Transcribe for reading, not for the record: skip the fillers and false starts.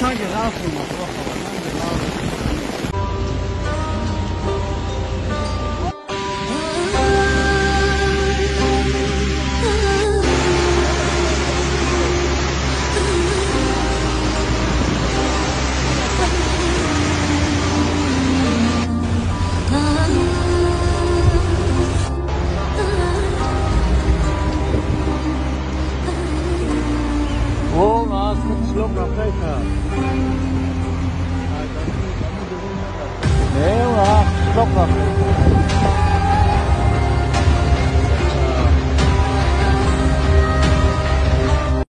está gelaufen, noch Woche. Oh, was für ein Schluck auf Becher. Nee, oder? Schluck auf Becher.